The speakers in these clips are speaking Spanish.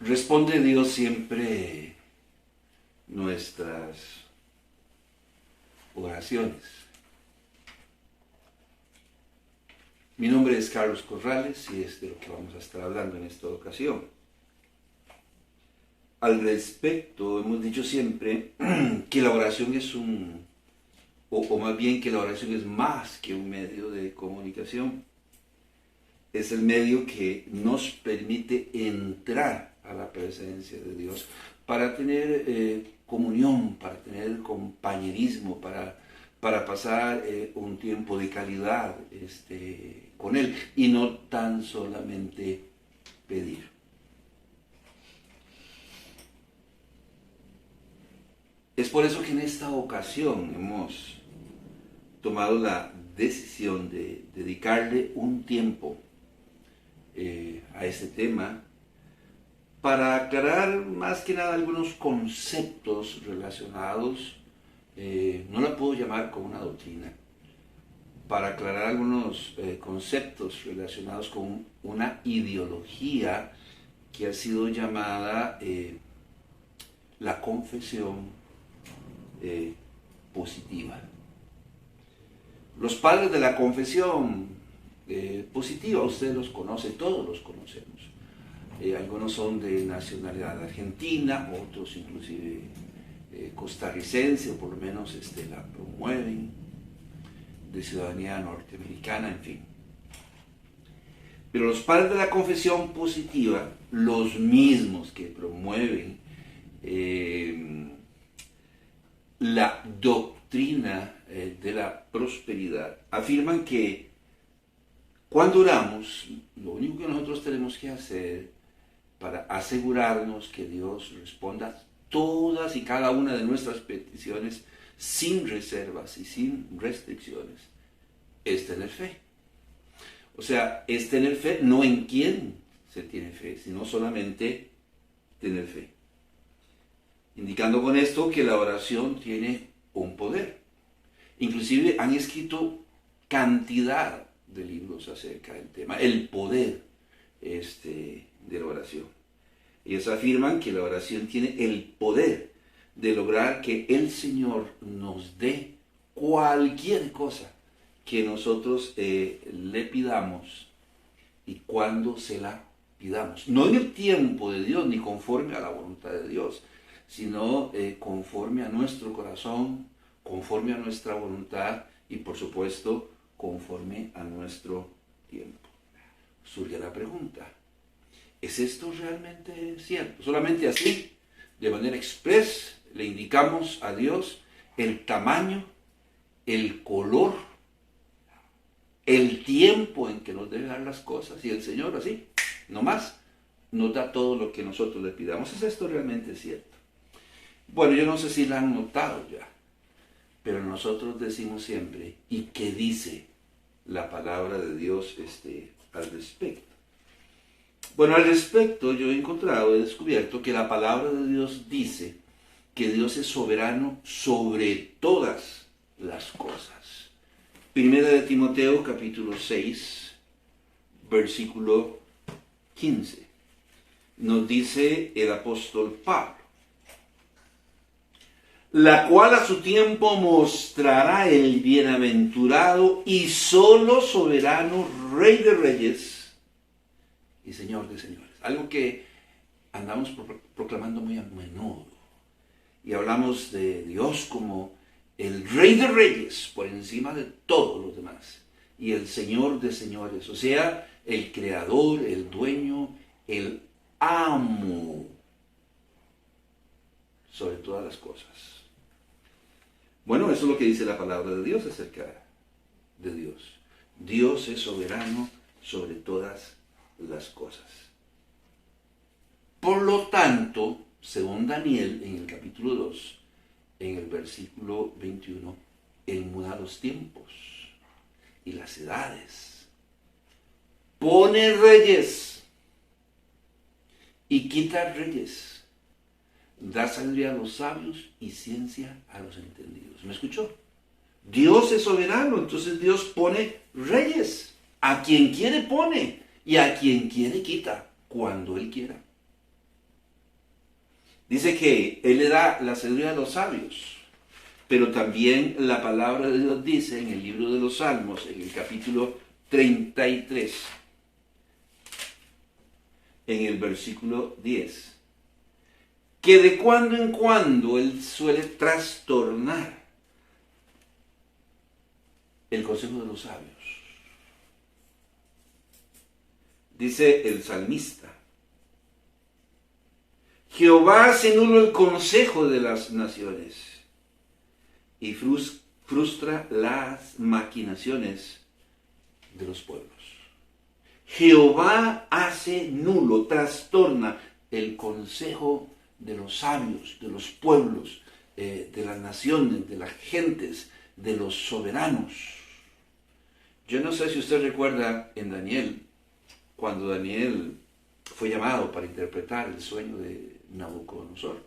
Responde Dios siempre nuestras oraciones. Mi nombre es Carlos Corrales y es de lo que vamos a estar hablando en esta ocasión. Al respecto, hemos dicho siempre que la oración es o más bien que la oración es más que un medio de comunicación. Es el medio que nos permite entrar a la presencia de Dios para tener comunión, para tener compañerismo, para pasar un tiempo de calidad con Él y no tan solamente pedir. Es por eso que en esta ocasión hemos tomado la decisión de dedicarle un tiempo a este tema para aclarar más que nada algunos conceptos relacionados, no la puedo llamar como una doctrina, para aclarar algunos conceptos relacionados con una ideología que ha sido llamada la confesión positiva. Los padres de la confesión positiva, usted los conoce, todos los conocemos. Algunos son de nacionalidad argentina, otros inclusive costarricense, o por lo menos la promueven, de ciudadanía norteamericana, en fin. Pero los padres de la confesión positiva, los mismos que promueven la doctrina de la prosperidad, afirman que cuando oramos, lo único que nosotros tenemos que hacer para asegurarnos que Dios responda todas y cada una de nuestras peticiones sin reservas y sin restricciones es tener fe. O sea, es tener fe no en quién se tiene fe, sino solamente tener fe. Indicando con esto que la oración tiene un poder. Inclusive han escrito cantidad de libros acerca del tema, el poder de la oración. Ellos afirman que la oración tiene el poder de lograr que el Señor nos dé cualquier cosa que nosotros le pidamos y cuando se la pidamos. No en el tiempo de Dios ni conforme a la voluntad de Dios, sino conforme a nuestro corazón, conforme a nuestra voluntad y por supuesto conforme a nuestro tiempo. Surge la pregunta, ¿es esto realmente cierto? Solamente así, de manera express, le indicamos a Dios el tamaño, el color, el tiempo en que nos debe dar las cosas y el Señor así, nomás, nos da todo lo que nosotros le pidamos. ¿Es esto realmente cierto? Bueno, yo no sé si la han notado ya, pero nosotros decimos siempre, ¿y qué dice la palabra de Dios al respecto? Bueno, al respecto yo he descubierto que la palabra de Dios dice que Dios es soberano sobre todas las cosas. Primera de Timoteo capítulo 6, versículo 15. Nos dice el apóstol Pablo, la cual a su tiempo mostrará el bienaventurado y solo soberano Rey de Reyes y Señor de Señores. Algo que andamos proclamando muy a menudo. Y hablamos de Dios como el Rey de Reyes por encima de todos los demás. Y el Señor de Señores, o sea, el Creador, el Dueño, el Amo sobre todas las cosas. Bueno, eso es lo que dice la palabra de Dios acerca de Dios. Dios es soberano sobre todas las cosas. Por lo tanto, según Daniel en el capítulo 2, en el versículo 21, Él muda los tiempos y las edades. Pone reyes y quita reyes. Da sabiduría a los sabios y ciencia a los entendidos. ¿Me escuchó? Dios es soberano, entonces Dios pone reyes. A quien quiere pone y a quien quiere quita, cuando Él quiera. Dice que Él le da la sabiduría a los sabios, pero también la palabra de Dios dice en el libro de los Salmos, en el capítulo 33, en el versículo 10, que de cuando en cuando Él suele trastornar el consejo de los sabios. Dice el salmista: Jehová hace nulo el consejo de las naciones y frustra las maquinaciones de los pueblos. Jehová hace nulo, trastorna el consejo de los sabios, de los pueblos, de las naciones, de las gentes, de los soberanos. Yo no sé si usted recuerda en Daniel, cuando Daniel fue llamado para interpretar el sueño de Nabucodonosor.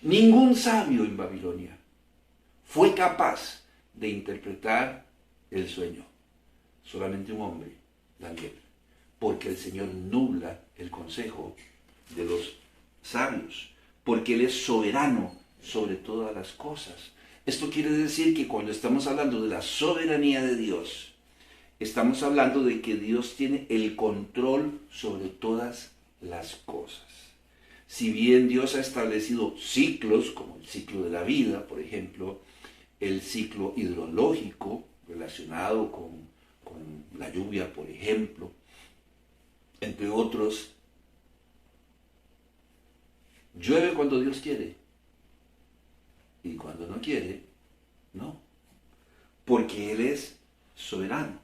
Ningún sabio en Babilonia fue capaz de interpretar el sueño. Solamente un hombre, Daniel. Porque el Señor nubla el consejo de los sabios. Porque Él es soberano sobre todas las cosas. Esto quiere decir que cuando estamos hablando de la soberanía de Dios, estamos hablando de que Dios tiene el control sobre todas las cosas. Si bien Dios ha establecido ciclos, como el ciclo de la vida, por ejemplo, el ciclo hidrológico relacionado con la lluvia, por ejemplo, entre otros, llueve cuando Dios quiere y cuando no quiere, no, porque Él es soberano.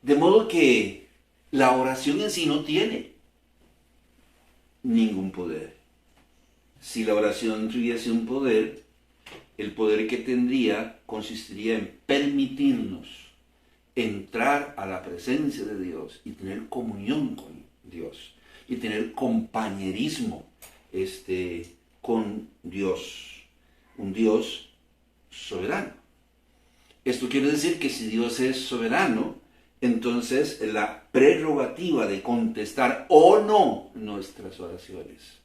De modo que la oración en sí no tiene ningún poder. Si la oración tuviese un poder, el poder que tendría consistiría en permitirnos entrar a la presencia de Dios y tener comunión con Dios y tener compañerismo con Dios, un Dios soberano. Esto quiere decir que si Dios es soberano, entonces la prerrogativa de contestar o no nuestras oraciones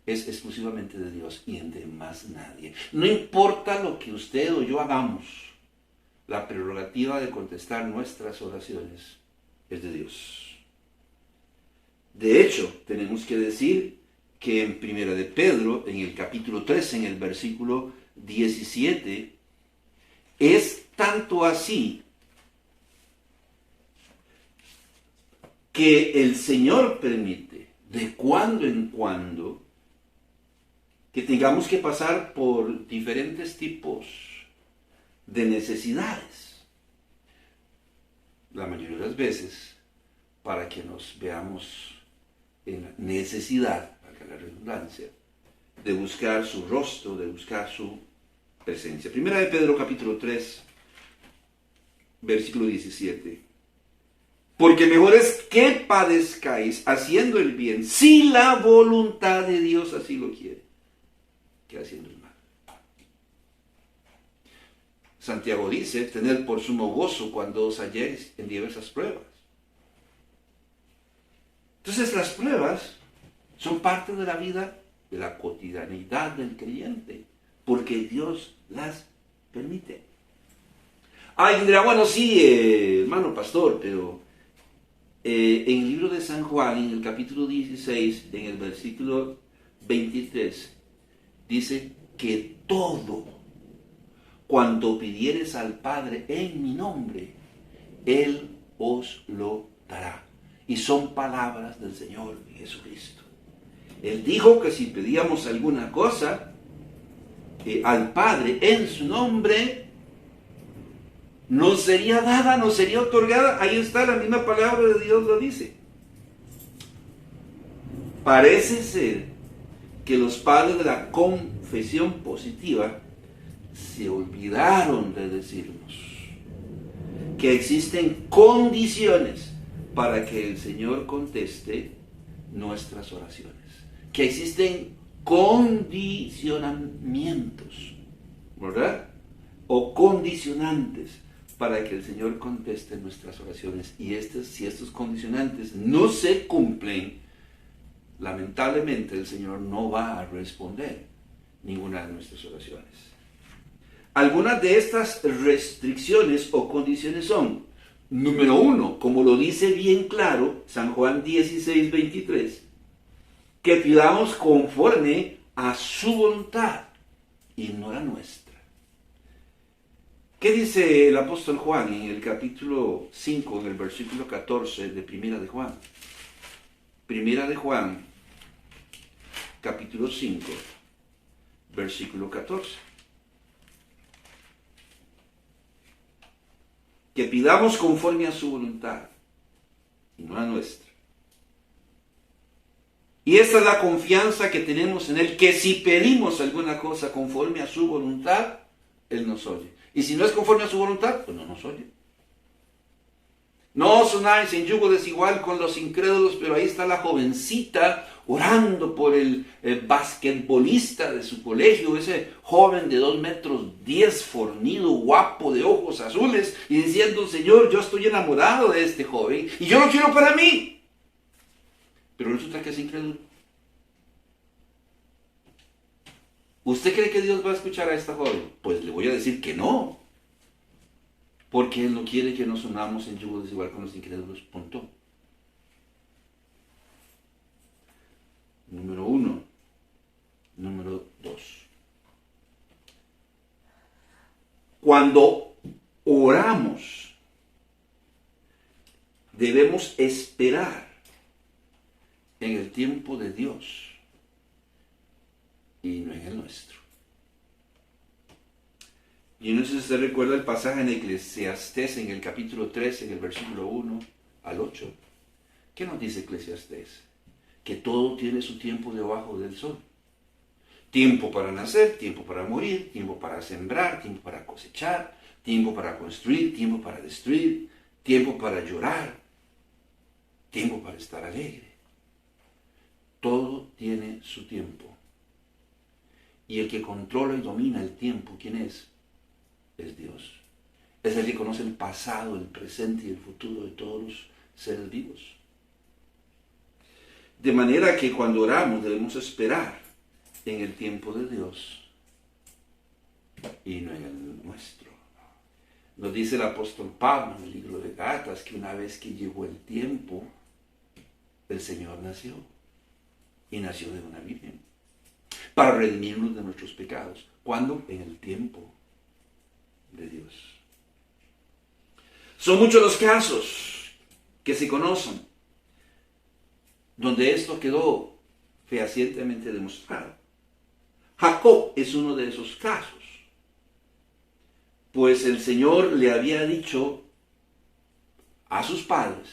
es exclusivamente de Dios y de más nadie. No importa lo que usted o yo hagamos, la prerrogativa de contestar nuestras oraciones es de Dios. De hecho, tenemos que decir que en Primera de Pedro, en el capítulo 3, en el versículo 17, es tanto así que el Señor permite de cuando en cuando que tengamos que pasar por diferentes tipos de necesidades. La mayoría de las veces para que nos veamos en necesidad, para la redundancia, de buscar su rostro, de buscar su presencia. Primera de Pedro capítulo 3, versículo 17. Porque mejor es que padezcáis haciendo el bien, si la voluntad de Dios así lo quiere, que haciendo el mal. Santiago dice, tened por sumo gozo cuando os halléis en diversas pruebas. Entonces las pruebas son parte de la vida, de la cotidianidad del creyente, porque Dios las permite. Alguien dirá, bueno, sí, hermano pastor, pero en el libro de San Juan, en el capítulo 16, en el versículo 23, dice que todo cuanto pidieres al Padre en mi nombre, Él os lo dará. Y son palabras del Señor Jesucristo. Él dijo que si pedíamos alguna cosa al Padre en su nombre, nos sería dada, nos sería otorgada. Ahí está, la misma palabra de Dios lo dice. Parece ser que los padres de la confesión positiva se olvidaron de decirnos que existen condiciones para que el Señor conteste nuestras oraciones. Que existen condicionamientos, ¿verdad? O condicionantes para que el Señor conteste nuestras oraciones. Y si estos condicionantes no se cumplen, lamentablemente el Señor no va a responder ninguna de nuestras oraciones. Algunas de estas restricciones o condiciones son, número 1, como lo dice bien claro San Juan 16:23, que pidamos conforme a su voluntad y no la nuestra. ¿Qué dice el apóstol Juan en el capítulo 5, en el versículo 14 de Primera de Juan? Primera de Juan, capítulo 5, versículo 14. Que pidamos conforme a su voluntad y no a nuestra. Y esta es la confianza que tenemos en Él, que si pedimos alguna cosa conforme a su voluntad, Él nos oye. Y si no es conforme a su voluntad, pues no nos oye. No os unáis en yugo desigual con los incrédulos, pero ahí está la jovencita orando por el basquetbolista de su colegio, ese joven de 2 metros 10, fornido, guapo, de ojos azules, y diciendo, Señor, yo estoy enamorado de este joven, y yo lo quiero para mí. Pero resulta que es incrédulo. ¿Usted cree que Dios va a escuchar a esta joven? Pues le voy a decir que no. Porque Él no quiere que nos unamos en yugo desigual con los incrédulos. Punto. Número 1. Número 2. Cuando oramos, debemos esperar en el tiempo de Dios y no en el nuestro. Y no sé si usted recuerda el pasaje en Eclesiastés, en el capítulo 13, en el versículo 1 al 8. ¿Qué nos dice Eclesiastés? Que todo tiene su tiempo debajo del sol. Tiempo para nacer, tiempo para morir, tiempo para sembrar, tiempo para cosechar, tiempo para construir, tiempo para destruir, tiempo para llorar, tiempo para estar alegre. Todo tiene su tiempo. Y el que controla y domina el tiempo, ¿quién es? Es Dios. Es el que conoce el pasado, el presente y el futuro de todos los seres vivos. De manera que cuando oramos debemos esperar en el tiempo de Dios y no en el nuestro. Nos dice el apóstol Pablo en el libro de Gálatas que una vez que llegó el tiempo, el Señor nació. Y nació de una virgen. Para redimirnos de nuestros pecados. ¿Cuándo? En el tiempo de Dios. Son muchos los casos que se conocen donde esto quedó fehacientemente demostrado. Jacob es uno de esos casos, pues el Señor le había dicho a sus padres,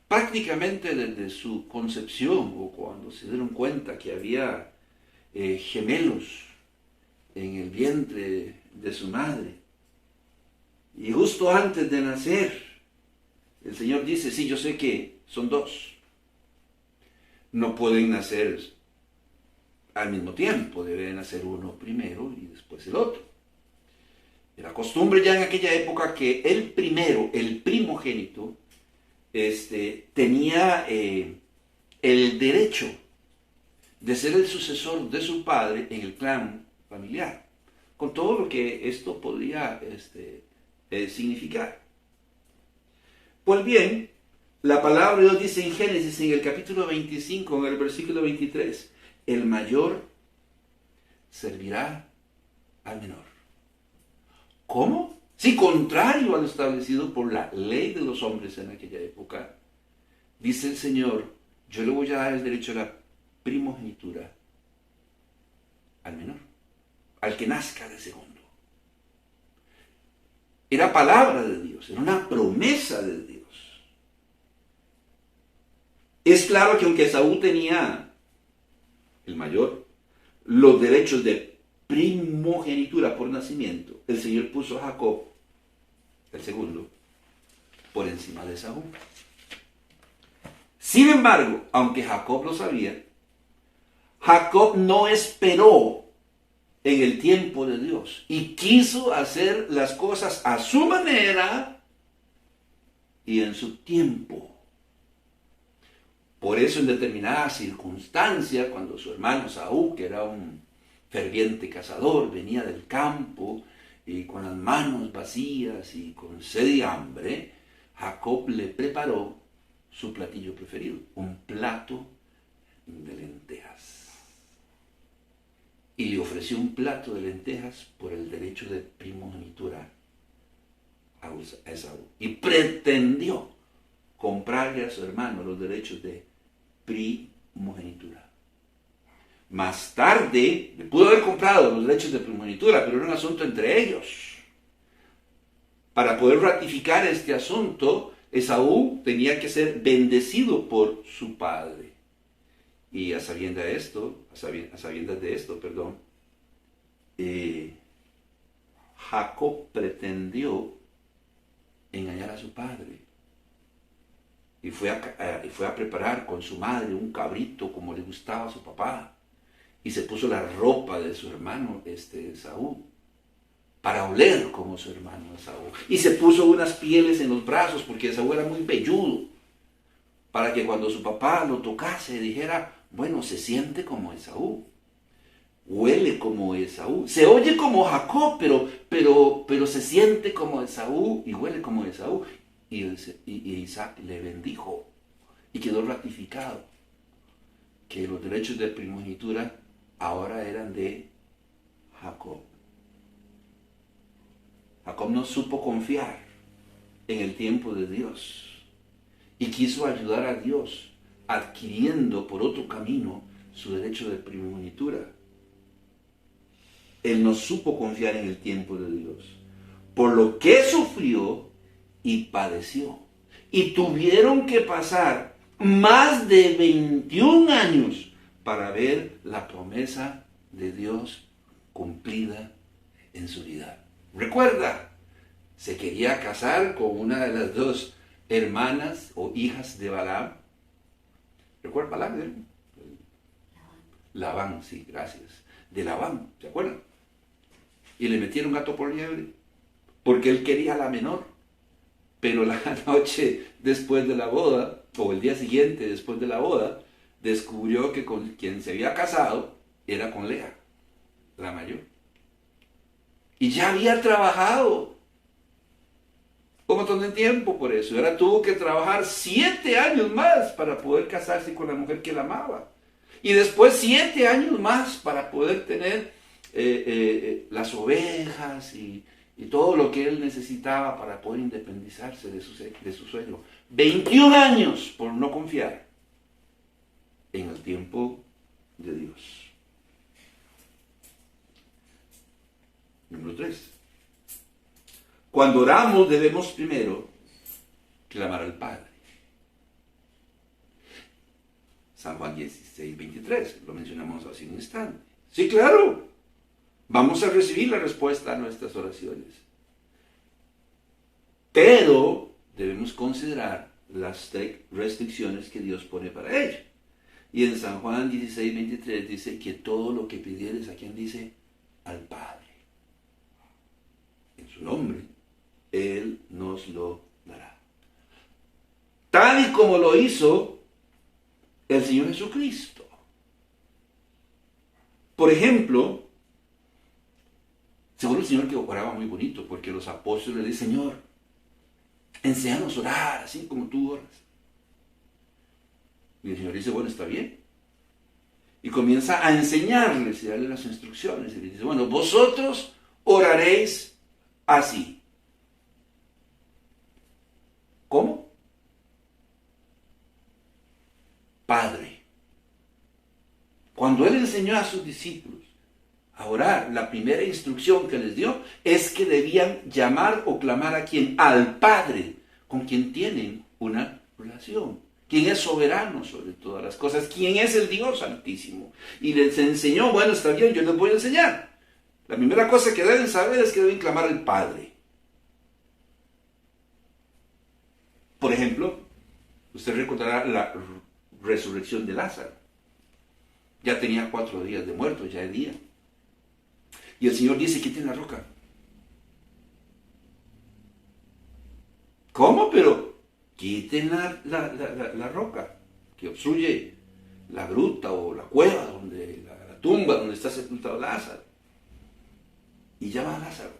prácticamente desde su concepción o cuando se dieron cuenta que había gemelos en el vientre de su madre, y justo antes de nacer, el Señor dice, sí, yo sé que son 2. No pueden nacer al mismo tiempo, debe nacer uno primero y después el otro. Era costumbre ya en aquella época que el primero, el primogénito, tenía el derecho de ser el sucesor de su padre en el clan familiar, con todo lo que esto podría significar. Pues bien, la palabra de Dios dice en Génesis, en el capítulo 25, en el versículo 23, el mayor servirá al menor. ¿Cómo? Sí, contrario a lo establecido por la ley de los hombres en aquella época, dice el Señor, yo le voy a dar el derecho a la primogenitura al menor, al que nazca de segundo. Era palabra de Dios, era una promesa de Dios. Es claro que aunque Esaú tenía, el mayor, los derechos de primogenitura por nacimiento, el Señor puso a Jacob, el segundo, por encima de Esaú. Sin embargo, aunque Jacob lo sabía, Jacob no esperó en el tiempo de Dios y quiso hacer las cosas a su manera y en su tiempo. Por eso en determinada circunstancia, cuando su hermano Saúl, que era un ferviente cazador, venía del campo y con las manos vacías y con sed y hambre, Jacob le preparó su platillo preferido, un plato de lentejas. Y le ofreció un plato de lentejas por el derecho de primogenitura a Esaú. Y pretendió comprarle a su hermano los derechos de primogenitura. Más tarde, le pudo haber comprado los derechos de primogenitura, pero era un asunto entre ellos. Para poder ratificar este asunto, Esaú tenía que ser bendecido por su padre. Y a sabiendas de esto, Jacob pretendió engañar a su padre. Y fue a preparar con su madre un cabrito como le gustaba a su papá. Y se puso la ropa de su hermano Esaú, para oler como su hermano Esaú. Y se puso unas pieles en los brazos, porque Esaú era muy velludo, para que cuando su papá lo tocase dijera, bueno, se siente como Esaú, huele como Esaú, se oye como Jacob, pero se siente como Esaú y huele como Esaú. Y Isaac le bendijo y quedó ratificado que los derechos de primogenitura ahora eran de Jacob. Jacob no supo confiar en el tiempo de Dios y quiso ayudar a Dios adquiriendo por otro camino su derecho de primogenitura. Él no supo confiar en el tiempo de Dios, por lo que sufrió y padeció. Y tuvieron que pasar más de 21 años para ver la promesa de Dios cumplida en su vida. Recuerda, se quería casar con una de las dos hermanas o hijas de Balaam. ¿Recuerda Balaam? Labán, sí, gracias. De Labán, ¿se acuerdan? Y le metieron gato por liebre, porque él quería a la menor. Pero la noche después de la boda, o el día siguiente después de la boda, descubrió que con quien se había casado era con Lea, la mayor. Y ya había trabajado un montón de tiempo por eso. Ahora tuvo que trabajar 7 años más para poder casarse con la mujer que él amaba. Y después 7 años más para poder tener las ovejas y todo lo que él necesitaba para poder independizarse de su suegro. 21 años por no confiar en el tiempo de Dios. Número 3. Cuando oramos debemos primero clamar al Padre. San Juan 16, 23, lo mencionamos hace un instante. Sí, claro, vamos a recibir la respuesta a nuestras oraciones. Pero debemos considerar las restricciones que Dios pone para ello. Y en San Juan 16, 23 dice que todo lo que pidieres, ¿a quién dice? Al Padre. En su nombre, Él nos lo dará. Tal y como lo hizo el Señor Jesucristo. Por ejemplo, seguro el Señor que oraba muy bonito, porque los apóstoles le dicen, Señor, enséñanos a orar, así como tú oras. Y el Señor dice, bueno, está bien. Y comienza a enseñarles y darles las instrucciones. Y les dice, bueno, vosotros oraréis así. ¿Cómo? Padre. Cuando Él enseñó a sus discípulos a orar, la primera instrucción que les dio es que debían llamar o clamar a quien, al Padre, con quien tienen una relación, quien es soberano sobre todas las cosas, quien es el Dios Altísimo. Y les enseñó, bueno, está bien, yo les voy a enseñar. La primera cosa que deben saber es que deben clamar al Padre. Por ejemplo, usted recordará la resurrección de Lázaro. Ya tenía 4 días de muerto, ya es día. Y el Señor dice, quiten la roca. ¿Cómo? Pero quiten la roca. que obstruye la gruta o la cueva, donde la tumba donde está sepultado Lázaro. Y llama a Lázaro.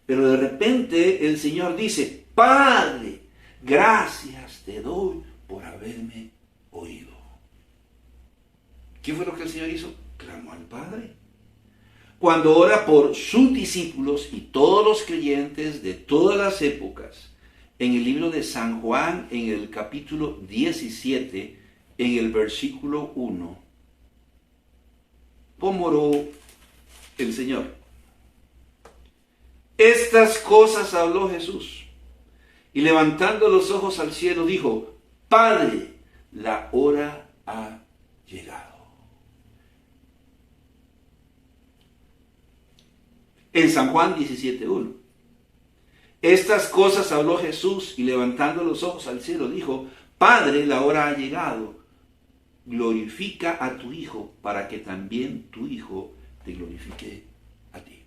Pero de repente el Señor dice: Padre, gracias te doy por haberme oído. ¿Qué fue lo que el Señor hizo? Clamó al Padre. Cuando ora por sus discípulos y todos los creyentes de todas las épocas, en el libro de San Juan, en el capítulo 17, en el versículo 1, ¿cómo oró el Señor? Estas cosas habló Jesús, y levantando los ojos al cielo dijo: Padre, la hora ha llegado. En San Juan 17:1. Estas cosas habló Jesús, y levantando los ojos al cielo dijo: Padre, la hora ha llegado. Glorifica a tu Hijo, para que también tu Hijo te glorifique a ti.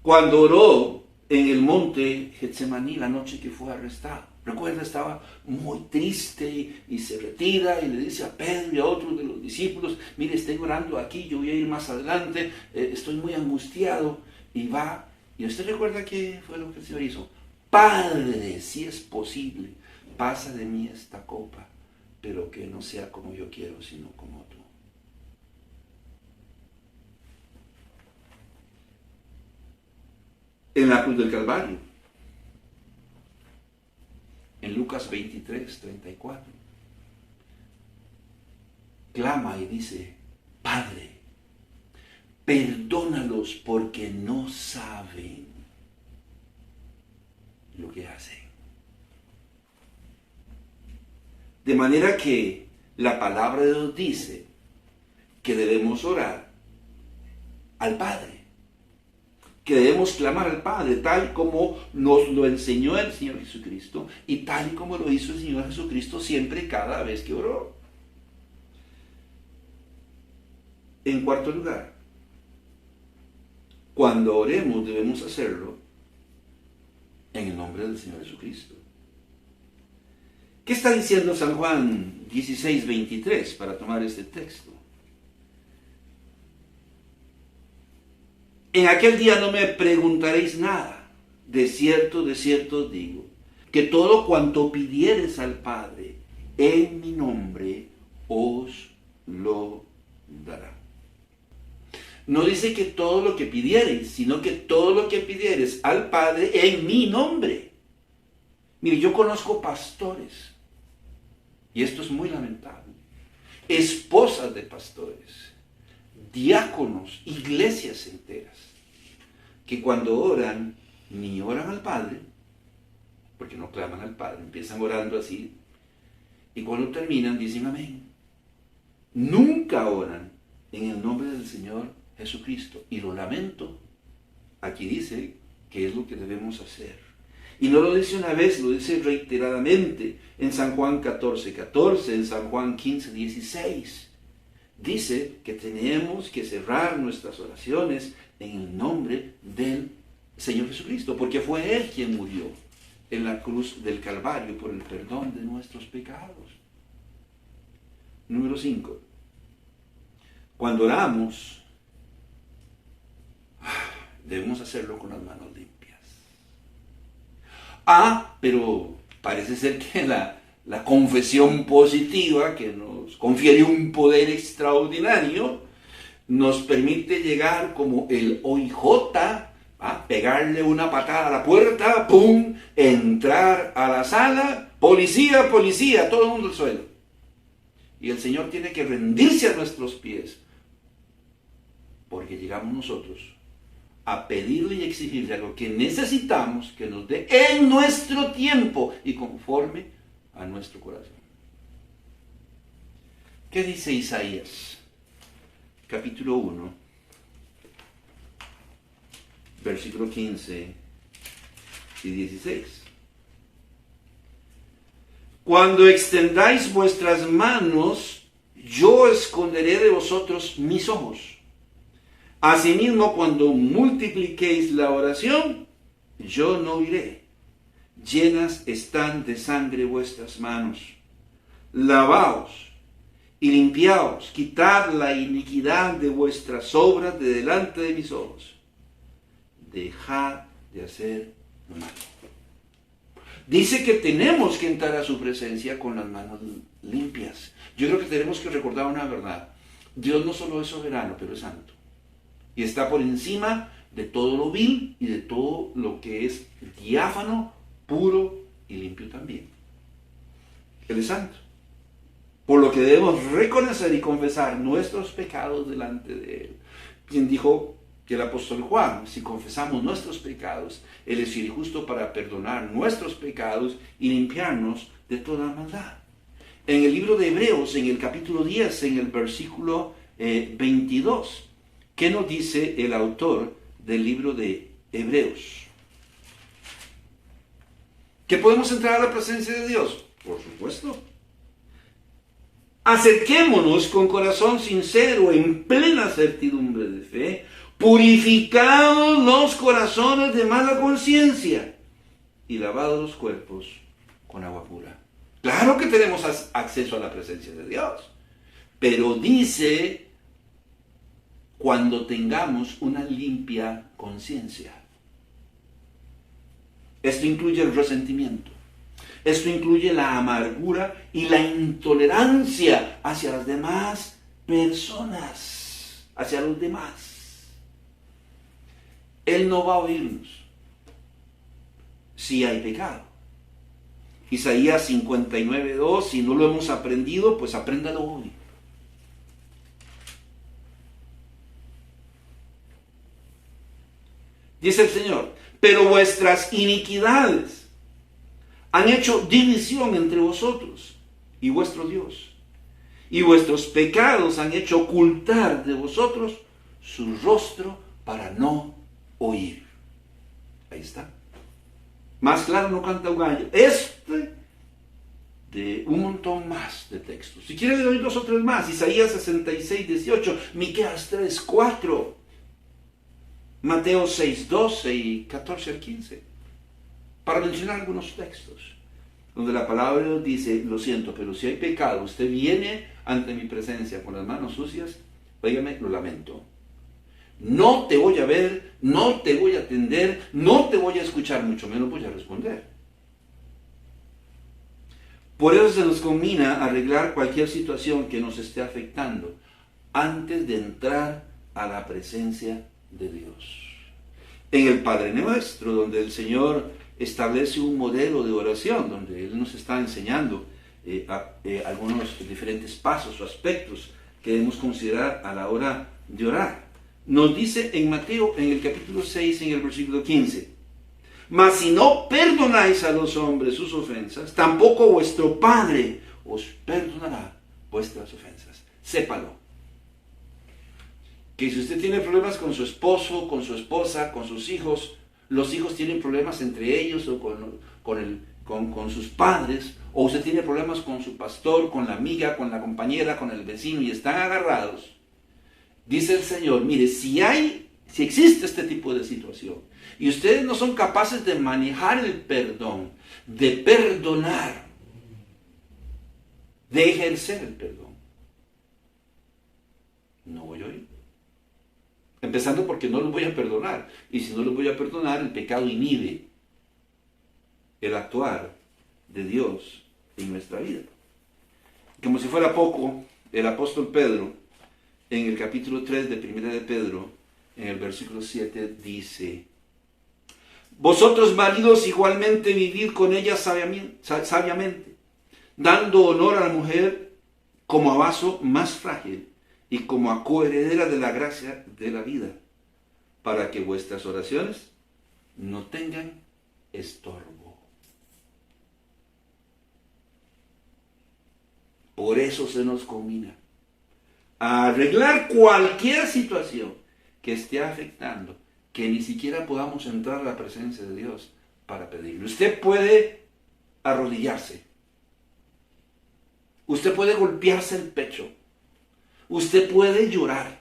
Cuando oró en el monte Getsemaní la noche que fue arrestado, recuerda, estaba muy triste y se retira y le dice a Pedro y a otros de los discípulos: mire, estoy orando aquí, yo voy a ir más adelante, estoy muy angustiado. Y va, y usted recuerda qué fue lo que el Señor hizo: Padre, si es posible, pasa de mí esta copa, pero que no sea como yo quiero, sino como tú. En la cruz del Calvario, en Lucas 23:34, clama y dice: Padre, perdónalos porque no saben lo que hacen. De manera que la palabra de Dios dice que debemos orar al Padre, que debemos clamar al Padre, tal como nos lo enseñó el Señor Jesucristo y tal y como lo hizo el Señor Jesucristo siempre y cada vez que oró. En cuarto lugar, cuando oremos debemos hacerlo en el nombre del Señor Jesucristo. ¿Qué está diciendo San Juan 16:23 para tomar este texto? En aquel día no me preguntaréis nada. De cierto os digo, que todo cuanto pidiereis al Padre en mi nombre, os lo dará. No dice que todo lo que pidiereis, sino que todo lo que pidiereis al Padre en mi nombre. Mire, yo conozco pastores, y esto es muy lamentable, esposas de pastores, diáconos, iglesias enteras, que cuando oran, ni oran al Padre, porque no claman al Padre, empiezan orando así, y cuando terminan dicen amén. Nunca oran en el nombre del Señor Jesucristo, y lo lamento. Aquí dice que es lo que debemos hacer. Y no lo dice una vez, lo dice reiteradamente en San Juan 14:14, en San Juan 15:16. Dice que tenemos que cerrar nuestras oraciones en el nombre del Señor Jesucristo, porque fue Él quien murió en la cruz del Calvario por el perdón de nuestros pecados. Número 5. Cuando oramos, debemos hacerlo con las manos limpias. Pero parece ser que la confesión positiva, que nos confiere un poder extraordinario, nos permite llegar como el OIJ, pegarle una patada a la puerta, ¡pum!, entrar a la sala, policía, policía, todo el mundo al suelo. Y el Señor tiene que rendirse a nuestros pies, porque llegamos nosotros a pedirle y exigirle lo que necesitamos que nos dé en nuestro tiempo y conforme a nuestro corazón. ¿Qué dice Isaías? Capítulo 1, versículo 15 y 16. Cuando extendáis vuestras manos, yo esconderé de vosotros mis ojos. Asimismo, cuando multipliquéis la oración, yo no oiré. llenas están de sangre vuestras manos. Lavaos y limpiaos, quitad la iniquidad de vuestras obras de delante de mis ojos. Dejad de hacer lo malo. Dice que tenemos que entrar a su presencia con las manos limpias. Yo creo que tenemos que recordar una verdad. Dios no solo es soberano, pero es santo. Y está por encima de todo lo vil y de todo lo que es diáfano, puro y limpio también. Él es santo. Por lo que debemos reconocer y confesar nuestros pecados delante de Él. Quien dijo que el apóstol Juan, si confesamos nuestros pecados, Él es fiel y justo para perdonar nuestros pecados y limpiarnos de toda maldad. En el libro de Hebreos, en el capítulo 10, en el versículo 22, ¿qué nos dice el autor del libro de Hebreos? ¿Que podemos entrar a la presencia de Dios? Por supuesto. Acerquémonos con corazón sincero, en plena certidumbre de fe, purificados los corazones de mala conciencia y lavados los cuerpos con agua pura. Claro que tenemos acceso a la presencia de Dios, pero dice cuando tengamos una limpia conciencia. Esto incluye el resentimiento. Esto incluye la amargura y la intolerancia hacia las demás personas, hacia los demás. Él no va a oírnos si hay pecado. Isaías 59:2, si no lo hemos aprendido, pues apréndalo hoy. Dice el Señor, pero vuestras iniquidades han hecho división entre vosotros y vuestro Dios, y vuestros pecados han hecho ocultar de vosotros su rostro para no oír. Ahí está. Más claro no canta un gallo. De un montón más de textos. Si quiere le doy 2 o 3 más. Isaías 66:18, Miqueas 3:4, Mateo 6:12 y 14-15. Para mencionar algunos textos donde la palabra de Dios dice, lo siento, pero si hay pecado, usted viene ante mi presencia con las manos sucias, óigame, lo lamento. No te voy a ver, no te voy a atender, no te voy a escuchar, mucho menos voy a responder. Por eso se nos conmina arreglar cualquier situación que nos esté afectando antes de entrar a la presencia de Dios. En el Padre Nuestro, donde el Señor establece un modelo de oración, donde Él nos está enseñando algunos diferentes pasos o aspectos que debemos considerar a la hora de orar. Nos dice en Mateo, en el capítulo 6, en el versículo 15, mas si no perdonáis a los hombres sus ofensas, tampoco vuestro Padre os perdonará vuestras ofensas. Sépalo. Que si usted tiene problemas con su esposo, con su esposa, con sus hijos, los hijos tienen problemas entre ellos o con sus padres, o usted tiene problemas con su pastor, con la amiga, con la compañera, con el vecino y están agarrados, dice el Señor, mire, si existe este tipo de situación y ustedes no son capaces de manejar el perdón, de perdonar, de ejercer el perdón, no voy a oír. Empezando porque no los voy a perdonar. Y si no los voy a perdonar, el pecado inhibe el actuar de Dios en nuestra vida. Como si fuera poco, el apóstol Pedro, en el capítulo 3 de Primera de Pedro, en el versículo 7, dice, vosotros maridos igualmente vivid con ella sabiamente, dando honor a la mujer como a vaso más frágil, y como a coheredera de la gracia de la vida, para que vuestras oraciones no tengan estorbo. Por eso se nos conmina a arreglar cualquier situación que esté afectando, que ni siquiera podamos entrar a la presencia de Dios para pedirle. Usted puede arrodillarse, usted puede golpearse el pecho, usted puede llorar,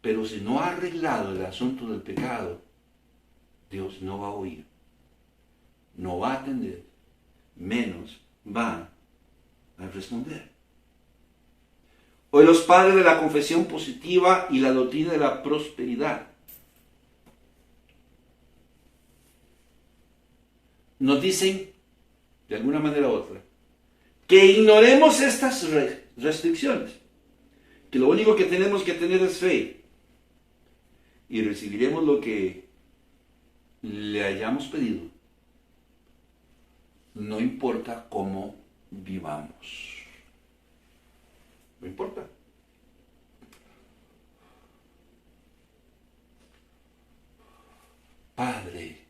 pero si no ha arreglado el asunto del pecado, Dios no va a oír. no va a atender, menos va a responder. Hoy los padres de la confesión positiva y la doctrina de la prosperidad nos dicen, de alguna manera u otra, que ignoremos estas restricciones, que lo único que tenemos que tener es fe y recibiremos lo que le hayamos pedido, no importa cómo vivamos. No importa. Padre,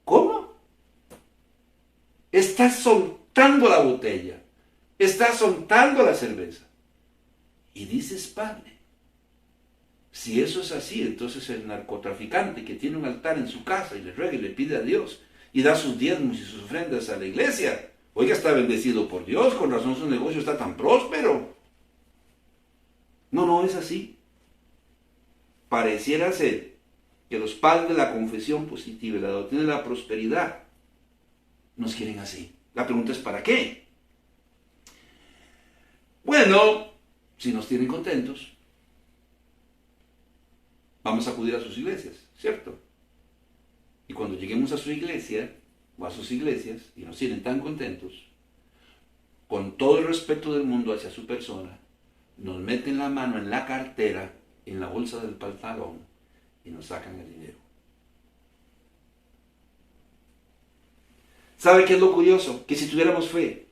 ¿cómo? Estás soltando la botella, estás soltando la cerveza y dices Padre. Si eso es así, entonces el narcotraficante que tiene un altar en su casa y le ruega y le pide a Dios y da sus diezmos y sus ofrendas a la iglesia, oiga, está bendecido por Dios, con razón su negocio está tan próspero. No es así. Pareciera ser que los padres de la confesión positiva y la doctrina de la prosperidad nos quieren así. La pregunta es ¿para qué? Bueno, si nos tienen contentos, vamos a acudir a sus iglesias, ¿cierto? Y cuando lleguemos a su iglesia o a sus iglesias y nos tienen tan contentos, con todo el respeto del mundo hacia su persona, nos meten la mano en la cartera, en la bolsa del pantalón y nos sacan el dinero. ¿Sabe qué es lo curioso? Que si tuviéramos fe,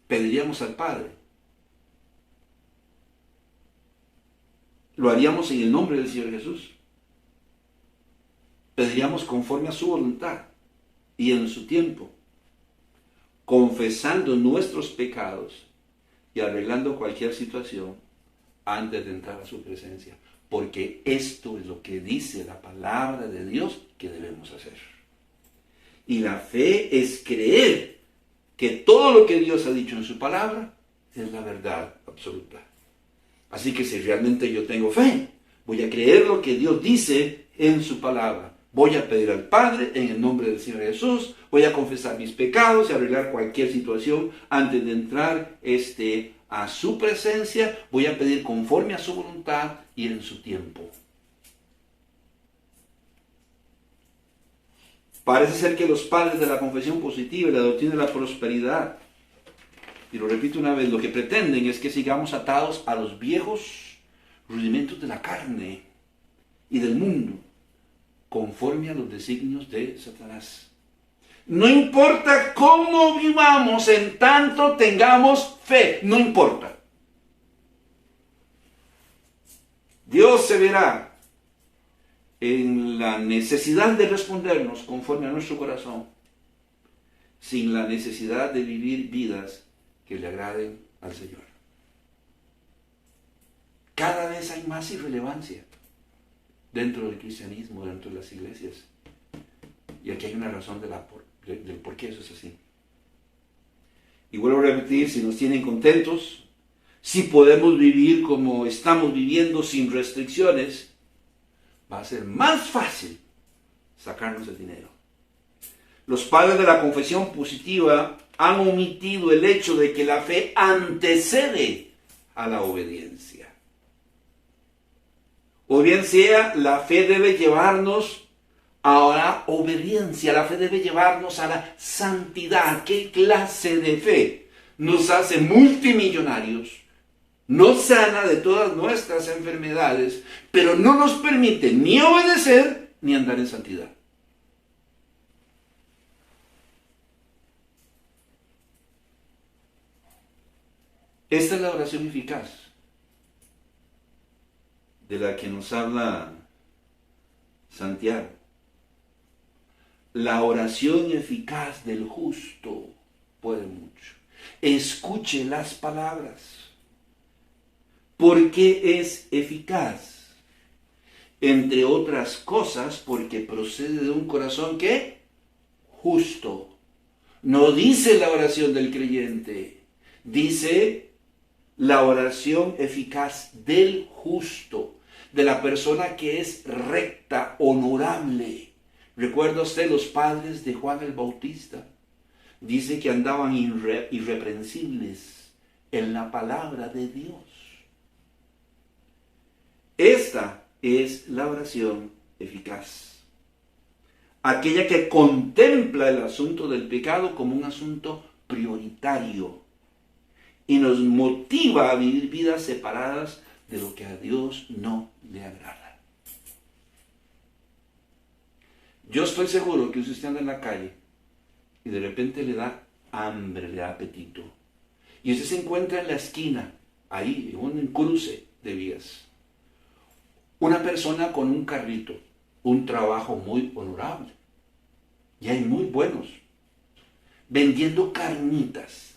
pediríamos al Padre. Lo haríamos en el nombre del Señor Jesús. Pediríamos conforme a su voluntad y en su tiempo, confesando nuestros pecados y arreglando cualquier situación antes de entrar a su presencia. Porque esto es lo que dice la palabra de Dios que debemos hacer. Y la fe es creer que todo lo que Dios ha dicho en su palabra es la verdad absoluta. Así que si realmente yo tengo fe, voy a creer lo que Dios dice en su palabra. Voy a pedir al Padre en el nombre del Señor Jesús, voy a confesar mis pecados y arreglar cualquier situación antes de entrar a su presencia. Voy a pedir conforme a su voluntad y en su tiempo. Parece ser que los padres de la confesión positiva y la doctrina de la prosperidad, y lo repito una vez, lo que pretenden es que sigamos atados a los viejos rudimentos de la carne y del mundo, conforme a los designios de Satanás. No importa cómo vivamos, en tanto tengamos fe, no importa. Dios se verá en la necesidad de respondernos conforme a nuestro corazón, sin la necesidad de vivir vidas que le agraden al Señor. Cada vez hay más irrelevancia dentro del cristianismo, dentro de las iglesias. Y aquí hay una razón del por qué eso es así. Y vuelvo a repetir, si nos tienen contentos, si podemos vivir como estamos viviendo sin restricciones, va a ser más fácil sacarnos el dinero. Los padres de la confesión positiva han omitido el hecho de que la fe antecede a la obediencia. O bien sea, la fe debe llevarnos a la obediencia, la fe debe llevarnos a la santidad. ¿Qué clase de fe nos hace multimillonarios? Nos sana de todas nuestras enfermedades, pero no nos permite ni obedecer ni andar en santidad. Esta es la oración eficaz de la que nos habla Santiago. La oración eficaz del justo puede mucho. Escuche las palabras. ¿Por qué es eficaz? Entre otras cosas, porque procede de un corazón que justo. No dice la oración del creyente, dice la oración eficaz del justo. de la persona que es recta, honorable. ¿Recuerda usted los padres de Juan el Bautista? Dice que andaban irreprensibles en la palabra de Dios. Esta es la oración eficaz. Aquella que contempla el asunto del pecado como un asunto prioritario y nos motiva a vivir vidas separadas de lo que a Dios no le agrada. Yo estoy seguro que usted anda en la calle y de repente le da hambre, le da apetito. Y usted se encuentra en la esquina, ahí, en un cruce de vías, una persona con un carrito, un trabajo muy honorable, y hay muy buenos, vendiendo carnitas.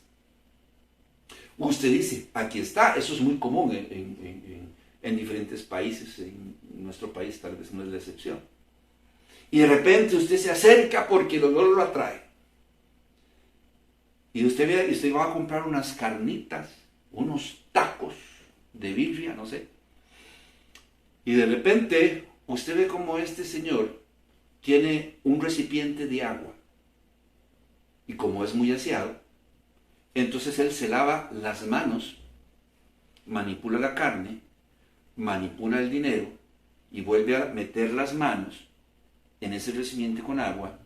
Usted dice, aquí está, eso es muy común en diferentes países, en nuestro país tal vez no es la excepción. Y de repente usted se acerca porque el olor lo atrae. Y usted va a comprar unas carnitas, unos tacos de birria, no sé. Y de repente usted ve como este señor tiene un recipiente de agua. Y como es muy aseado, entonces él se lava las manos, manipula la carne, manipula el dinero y vuelve a meter las manos en ese recipiente con agua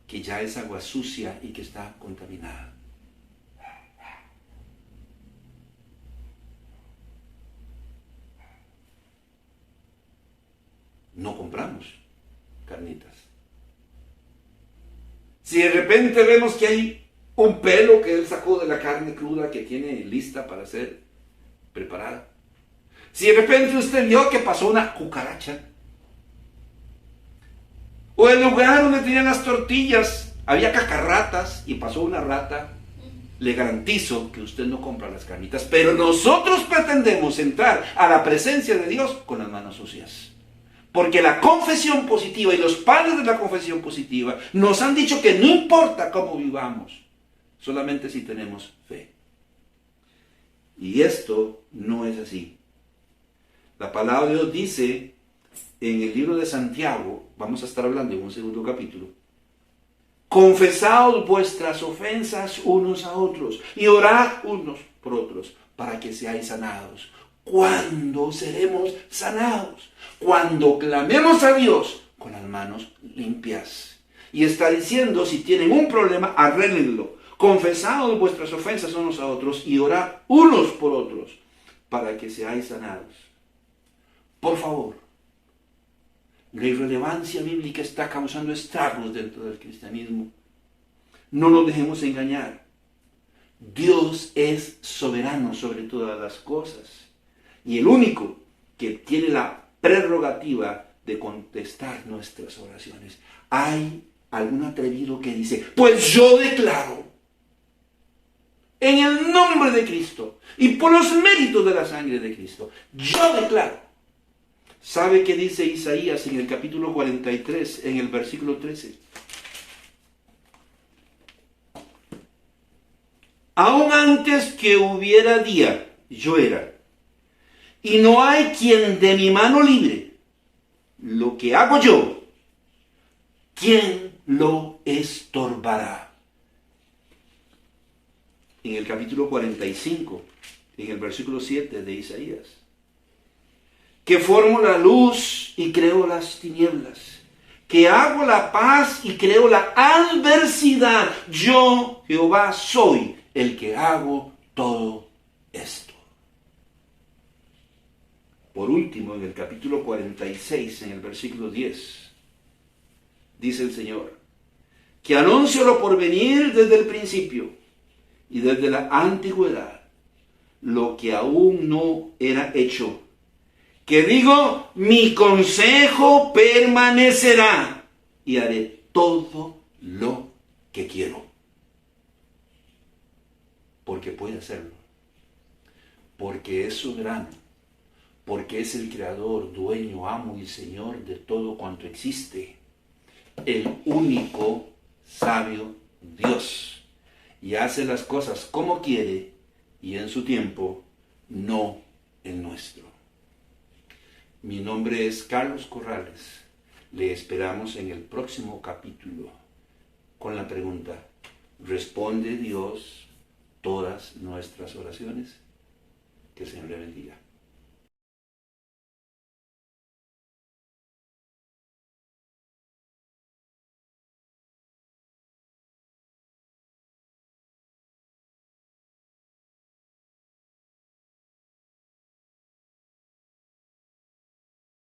que ya es agua sucia y que está contaminada. No compramos carnitas. Si de repente vemos que hay un pelo que él sacó de la carne cruda que tiene lista para ser preparada. Si de repente usted vio que pasó una cucaracha, o el lugar donde tenían las tortillas había cacarratas y pasó una rata, le garantizo que usted no compra las carnitas. Pero nosotros pretendemos entrar a la presencia de Dios con las manos sucias. Porque la confesión positiva y los padres de la confesión positiva nos han dicho que no importa cómo vivamos, solamente si tenemos fe. Y esto no es así. La palabra de Dios dice en el libro de Santiago, vamos a estar hablando en un segundo capítulo, confesaos vuestras ofensas unos a otros y orad unos por otros para que seáis sanados. ¿Cuándo seremos sanados? Cuando clamemos a Dios con las manos limpias. Y está diciendo, si tienen un problema, arréglenlo. Confesaos vuestras ofensas unos a otros y orad unos por otros para que seáis sanados. Por favor, la irrelevancia bíblica está causando estragos dentro del cristianismo. No nos dejemos engañar. Dios es soberano sobre todas las cosas. Y el único que tiene la prerrogativa de contestar nuestras oraciones. Hay algún atrevido que dice, pues yo declaro, en el nombre de Cristo y por los méritos de la sangre de Cristo, yo declaro. ¿Sabe qué dice Isaías en el capítulo 43, en el versículo 13? Aún antes que hubiera día, yo era. Y no hay quien de mi mano libre. Lo que hago yo, ¿quién lo estorbará? En el capítulo 45, en el versículo 7 de Isaías. Que formo la luz y creo las tinieblas. Que hago la paz y creo la adversidad. Yo, Jehová, soy el que hago todo esto. Por último, en el capítulo 46, en el versículo 10, dice el Señor, que anuncio lo por venir desde el principio y desde la antigüedad, lo que aún no era hecho, que digo, mi consejo permanecerá y haré todo lo que quiero. Porque puede hacerlo. Porque es soberano. Porque es el creador, dueño, amo y señor de todo cuanto existe. El único sabio Dios. Y hace las cosas como quiere y en su tiempo, no el nuestro. Mi nombre es Carlos Corrales. Le esperamos en el próximo capítulo con la pregunta, ¿responde Dios todas nuestras oraciones? Que el Señor le bendiga.